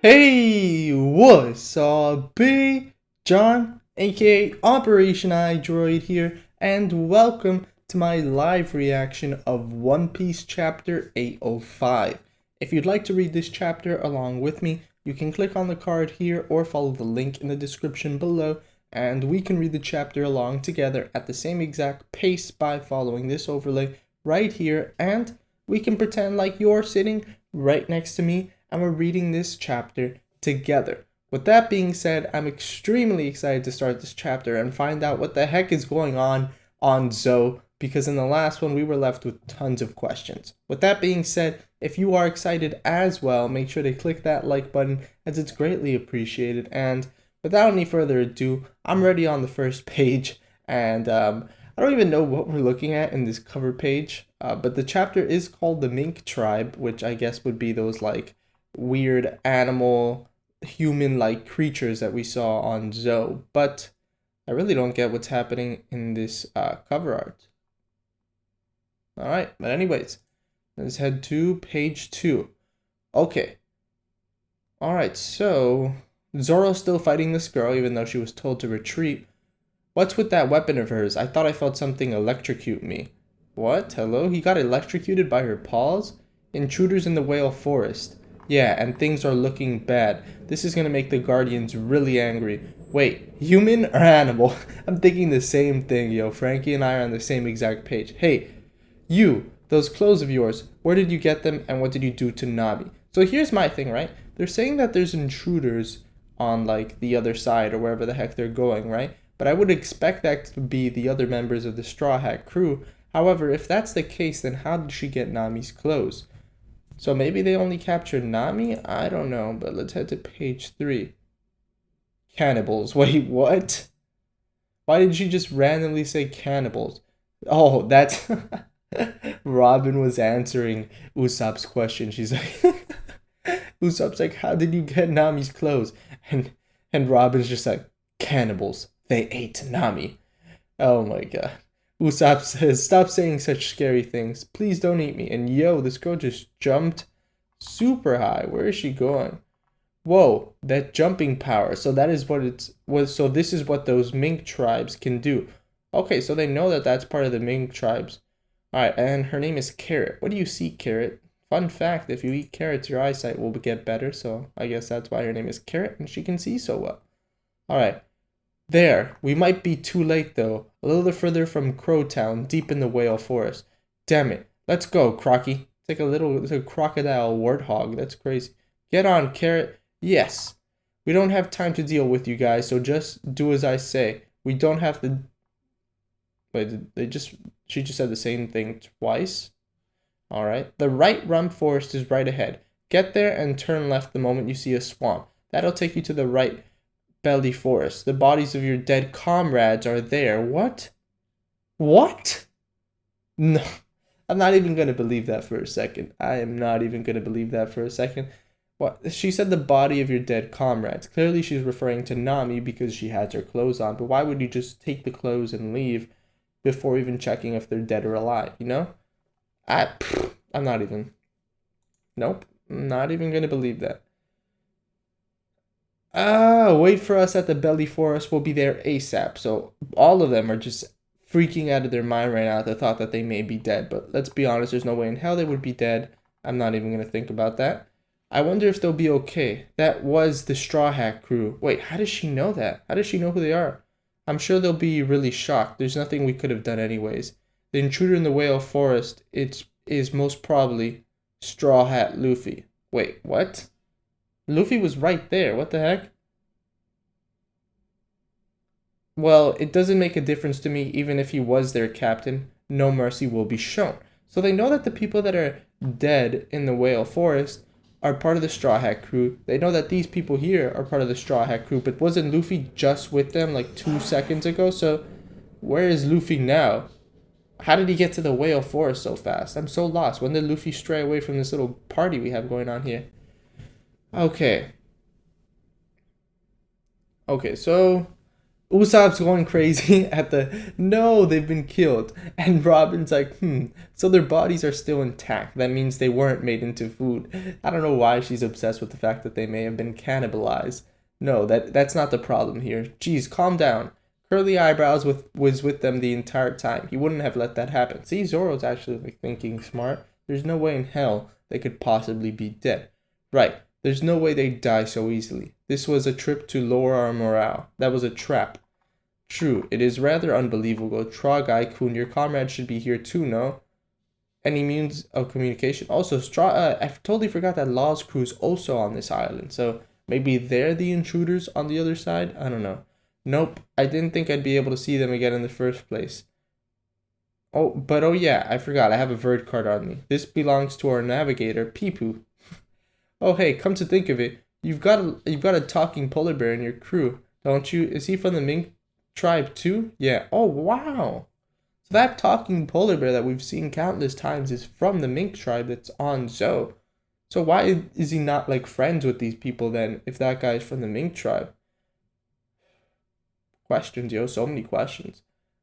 Hey, what's up, B? John, aka Operation iDroid here, and welcome to my live reaction of One Piece Chapter 805. If you'd like to read this chapter along with me, you can click on the card here or follow the link in the description below, and we can read the chapter along together at the same exact pace by following this overlay right here, and we can pretend like you're sitting right next to me and we're reading this chapter together. With that being said, I'm extremely excited to start this chapter and find out what the heck is going on Zou, because in the last one we were left with tons of questions. With that being said, if you are excited as well, make sure to click that like button as it's greatly appreciated. And without any further ado, I'm ready on the first page, and I don't even know what we're looking at in this cover page, but the chapter is called the Mink Tribe, which I guess would be those like weird animal human-like creatures that we saw on Zou. But I really don't get what's happening in this cover art. Alright, but anyways, let's head to page 2. Okay. Alright, so Zoro's still fighting this girl even though she was told to retreat. What's with that weapon of hers? I thought I felt something electrocute me. What? Hello? He got electrocuted by her paws? Intruders in the whale forest. Yeah, and things are looking bad. This is gonna make the Guardians really angry. Wait, human or animal? I'm thinking the same thing, yo. Frankie and I are on the same exact page. Hey, you, those clothes of yours, where did you get them and what did you do to Nami? So here's my thing, right? They're saying that there's intruders on like the other side or wherever the heck they're going, right? But I would expect that to be the other members of the Straw Hat crew. However, if that's the case, then how did she get Nami's clothes? So maybe they only captured Nami? I don't know, but let's head to page 3. Cannibals. Wait, what? Why did she just randomly say cannibals? Oh, that's... Robin was answering Usopp's question. She's like... Usopp's like, how did you get Nami's clothes? And Robin's just like, cannibals. They ate Nami. Oh my god. Usopp says, stop saying such scary things. Please don't eat me. And yo, this girl just jumped super high. Where is she going? Whoa, that jumping power. So that is what it's was. So this is what those mink tribes can do. Okay, so they know that that's part of the mink tribes. All right, and her name is Carrot. What do you see, Carrot? Fun fact, if you eat carrots, your eyesight will get better. So I guess that's why her name is Carrot, and she can see so well. All right. There, we might be too late though. A little further from Crowtown, deep in the whale forest. Damn it. Let's go, Crocky. It's a crocodile warthog. That's crazy. Get on, Carrot. Yes. We don't have time to deal with you guys, so just do as I say. We don't have to... Wait, she just said the same thing twice? Alright. The right rum forest is right ahead. Get there and turn left the moment you see a swamp. That'll take you to the right belly forest. The bodies of your dead comrades are there. What? What? No. I'm not even going to believe that for a second. I am not even going to believe that for a second. What? She said the body of your dead comrades. Clearly she's referring to Nami because she has her clothes on. But why would you just take the clothes and leave before even checking if they're dead or alive, you know? I'm not even... Nope. I'm not even going to believe that. Wait for us at the belly forest. We'll be there ASAP. So all of them are just freaking out of their mind right now at the thought that they may be dead. But let's be honest, there's no way in hell they would be dead. I'm not even going to think about that. I wonder if they'll be okay. That was the Straw Hat crew. Wait, how does she know that? How does she know who they are? I'm sure they'll be really shocked. There's nothing we could have done anyways. The intruder in the whale forest, is most probably Straw Hat Luffy. Wait, what? Luffy was right there. What the heck? Well, it doesn't make a difference to me even if he was their captain. No mercy will be shown. So they know that the people that are dead in the whale forest are part of the Straw Hat crew. They know that these people here are part of the Straw Hat crew, but wasn't Luffy just with them like 2 seconds ago? So where is Luffy now? How did he get to the whale forest so fast? I'm so lost. When did Luffy stray away from this little party we have going on here? Okay. Okay, so Usopp's going crazy at the no, they've been killed. And Robin's like, so their bodies are still intact. That means they weren't made into food. I don't know why she's obsessed with the fact that they may have been cannibalized. No, that's not the problem here. Geez, calm down. Curly Eyebrows was with them the entire time. He wouldn't have let that happen. See, Zoro's actually like thinking smart. There's no way in hell they could possibly be dead. Right. There's no way they'd die so easily. This was a trip to lower our morale. That was a trap. True, it is rather unbelievable. Trogai-kun, your comrade should be here too, no? Any means of communication? Also, I totally forgot that Law's crew's also on this island, so maybe they're the intruders on the other side? I don't know. Nope, I didn't think I'd be able to see them again in the first place. Oh yeah, I forgot, I have a vert card on me. This belongs to our navigator, Peepoo. Oh hey, come to think of it, you've got a talking polar bear in your crew, don't you? Is he from the mink tribe too? Yeah. Oh wow. So that talking polar bear that we've seen countless times is from the mink tribe that's on Zoe. So why is he not like friends with these people then if that guy's from the mink tribe? Questions, yo, so many questions.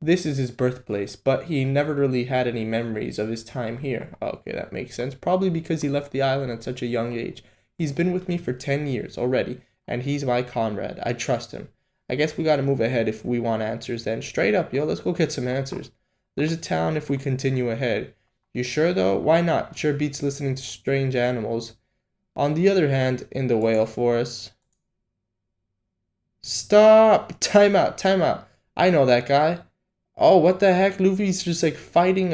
This is his birthplace, but he never really had any memories of his time here. Okay, that makes sense. Probably because he left the island at such a young age. He's been with me for 10 years already, and he's my comrade. I trust him. I guess we gotta move ahead if we want answers then. Straight up, yo, let's go get some answers. There's a town if we continue ahead. You sure though? Why not? Sure beats listening to strange animals. On the other hand, in the whale forest. Stop! Time out, time out. I know that guy. Oh, what the heck? Luffy's just like fighting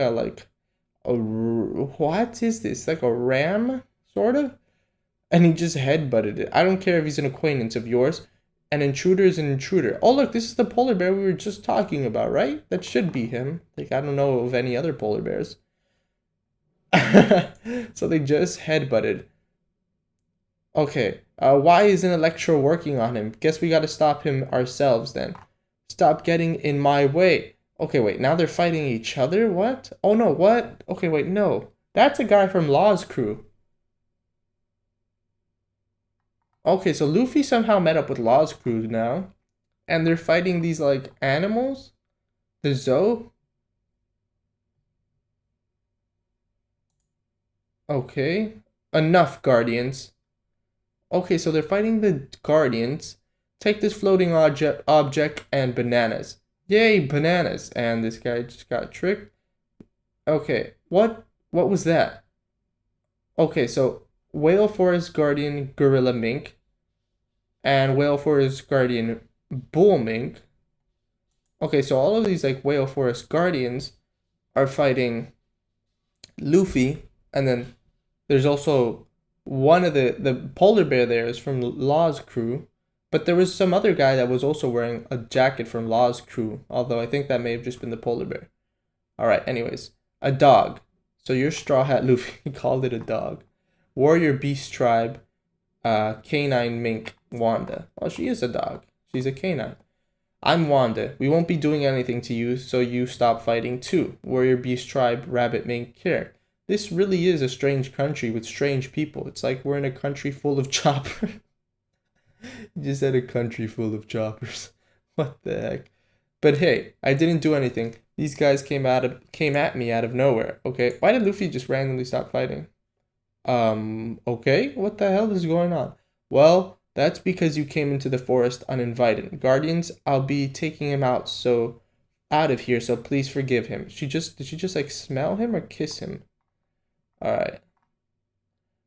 what is this? Like a ram, sort of? And he just headbutted it. I don't care if he's an acquaintance of yours. An intruder is an intruder. Oh, look, this is the polar bear we were just talking about, right? That should be him. Like, I don't know of any other polar bears. So they just headbutted. Okay, why isn't Electro working on him? Guess we gotta stop him ourselves then. Stop getting in my way. Okay, wait, now they're fighting each other? What? Oh no, what? Okay, wait, no. That's a guy from Law's crew. Okay, so Luffy somehow met up with Law's crew now. And they're fighting these, like, animals? The Zoe? Okay. Enough, Guardians. Okay, so they're fighting the Guardians. Take this floating object and bananas. Yay, bananas. And this guy just got tricked. Okay, what was that? Okay, so Whale Forest Guardian Gorilla Mink and Whale Forest Guardian Bull Mink. Okay, so all of these like Whale Forest Guardians are fighting Luffy, and then there's also one of the polar bear there is from Law's crew, but there was some other guy that was also wearing a jacket from Law's crew, although I think that may have just been the polar bear. All right, anyways, a dog. So your Straw Hat Luffy called it a dog. Warrior Beast Tribe, Canine Mink, Wanda. Well, she is a dog. She's a canine. I'm Wanda. We won't be doing anything to you, so you stop fighting too. Warrior Beast Tribe, Rabbit Mink, Care. This really is a strange country with strange people. It's like we're in a country full of choppers. You just said a country full of choppers. What the heck? But hey, I didn't do anything. These guys came at me out of nowhere. Okay, why did Luffy just randomly stop fighting? Okay, what the hell is going on? Well, that's because you came into the forest uninvited. Guardians, I'll be taking him out of here, so please forgive him. Did she just like smell him or kiss him? Alright.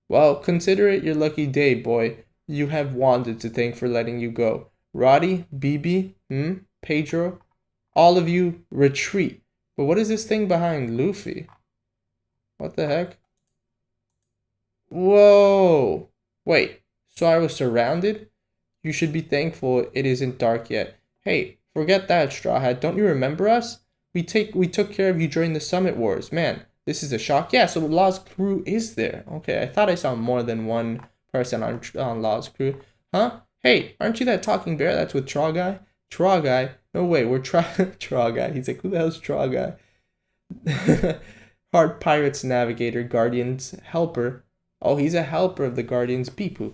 Well, consider it your lucky day, boy. You have Wanda to thank for letting you go. Roddy, BB, Pedro, all of you retreat. But what is this thing behind Luffy? What the heck? Whoa! Wait, so I was surrounded? You should be thankful it isn't dark yet. Hey, forget that, Straw Hat. Don't you remember us? We took care of you during the Summit Wars. Man, this is a shock. Yeah, so Law's crew is there. Okay, I thought I saw more than one person on Law's crew. Huh? Hey, aren't you that talking bear that's with Traw Guy? Traw Guy? No way, we're Traw Guy. He's like, who the hell's Traw Guy? Heart Pirates Navigator, Guardians Helper. Oh, he's a helper of the Guardians Peepoo.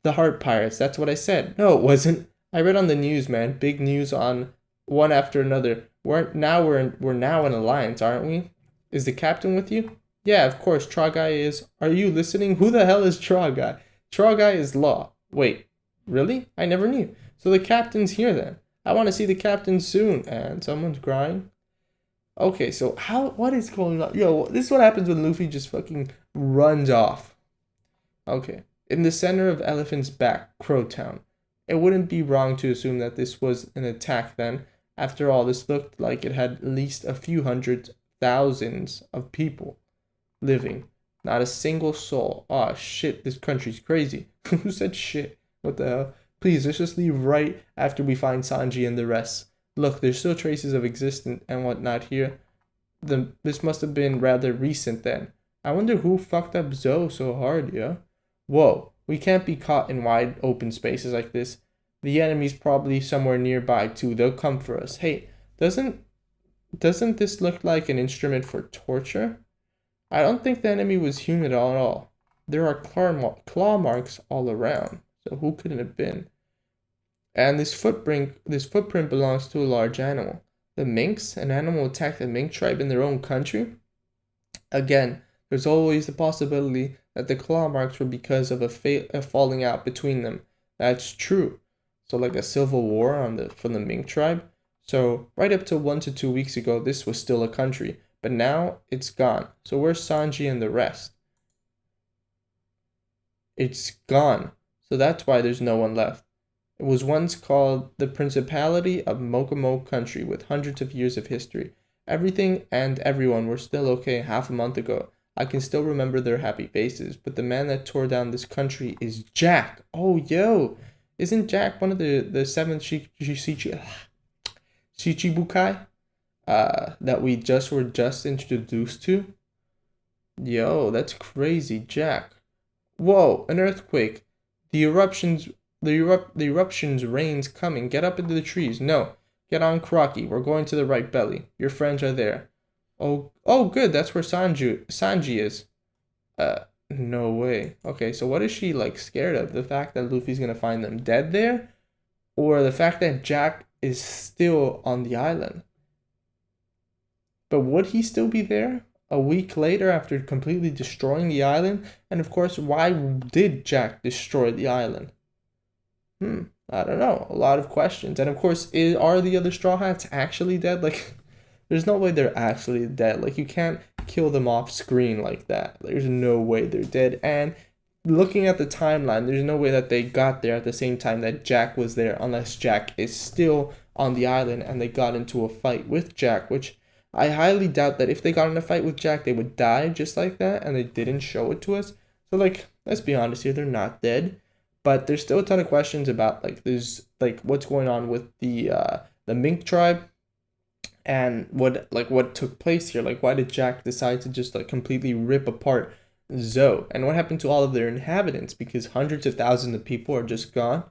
The Heart Pirates, that's what I said. No, it wasn't. I read on the news, man. Big news on one after another. We're now in alliance, aren't we? Is the captain with you? Yeah, of course. Trogai is. Are you listening? Who the hell is Trogai? Trogai is Law. Wait, really? I never knew. So the captain's here then. I want to see the captain soon. And someone's crying. Okay, so what is going on? Yo, this is what happens when Luffy just fucking runs off. Okay. In the center of Elephant's Back, Crowtown. It wouldn't be wrong to assume that this was an attack then. After all, this looked like it had at least a few hundred thousands of people living. Not a single soul. Aw, shit, this country's crazy. Who said shit? What the hell? Please, let's just leave right after we find Sanji and the rest. Look, there's still traces of existence and whatnot here. This must have been rather recent then. I wonder who fucked up Zoe so hard, yeah? Whoa, we can't be caught in wide open spaces like this. The enemy's probably somewhere nearby too. They'll come for us. Hey, doesn't this look like an instrument for torture? I don't think the enemy was human at all. There are claw marks all around. So who could it have been? And this footprint belongs to a large animal. The minks? An animal attacked the mink tribe in their own country? Again, there's always the possibility that the claw marks were because of a falling out between them. That's true. So like a civil war from the mink tribe. So right up to 1 to 2 weeks ago, this was still a country. But now it's gone. So where's Sanji and the rest? It's gone. So that's why there's no one left. It was once called the Principality of Mokomo Country with hundreds of years of history. Everything and everyone were still okay half a month ago. I can still remember their happy faces, but the man that tore down this country is Jack. Oh, yo. Isn't Jack one of the seven Shichibukai that we were just introduced to? Yo, that's crazy, Jack. Whoa, an earthquake. The eruption's rain's coming. Get up into the trees. No, get on Crocky. We're going to the right belly. Your friends are there. Oh, good. That's where Sanji is. No way. Okay, so what is she like scared of? The fact that Luffy's gonna find them dead there, or the fact that Jack is still on the island? But would he still be there a week later after completely destroying the island? And of course, why did Jack destroy the island? I don't know. A lot of questions. And of course, are the other Straw Hats actually dead? Like, there's no way they're actually dead. Like, you can't kill them off screen like that. There's no way they're dead. And looking at the timeline, there's no way that they got there at the same time that Jack was there, unless Jack is still on the island and they got into a fight with Jack, which I highly doubt that if they got in a fight with Jack, they would die just like that, and they didn't show it to us. So, like, let's be honest here, they're not dead. But there's still a ton of questions about, like, what's going on with the Mink tribe, and what took place here. Like, why did Jack decide to just, like, completely rip apart Zoe? And what happened to all of their inhabitants? Because hundreds of thousands of people are just gone.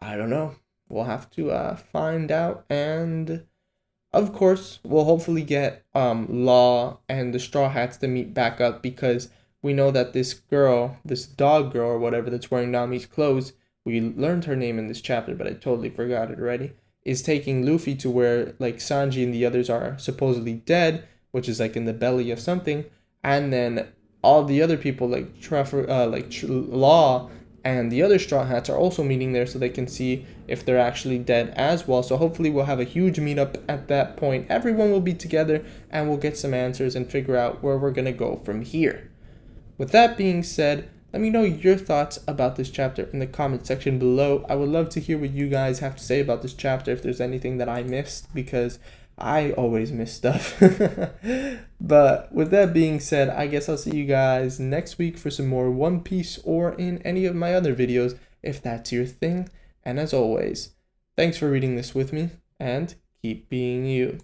I don't know. We'll have to find out, and of course, we'll hopefully get Law and the Straw Hats to meet back up, because we know that this dog girl or whatever that's wearing Nami's clothes, we learned her name in this chapter, but I totally forgot it already, is taking Luffy to where like Sanji and the others are supposedly dead, which is like in the belly of something, and then all the other people like Law and the other Straw Hats are also meeting there so they can see if they're actually dead as well. So hopefully we'll have a huge meetup at that point. Everyone will be together and we'll get some answers and figure out where we're going to go from here. With that being said, let me know your thoughts about this chapter in the comment section below. I would love to hear what you guys have to say about this chapter, if there's anything that I missed, because I always miss stuff. But with that being said, I guess I'll see you guys next week for some more One Piece, or in any of my other videos if that's your thing. And as always, thanks for reading this with me, and keep being you.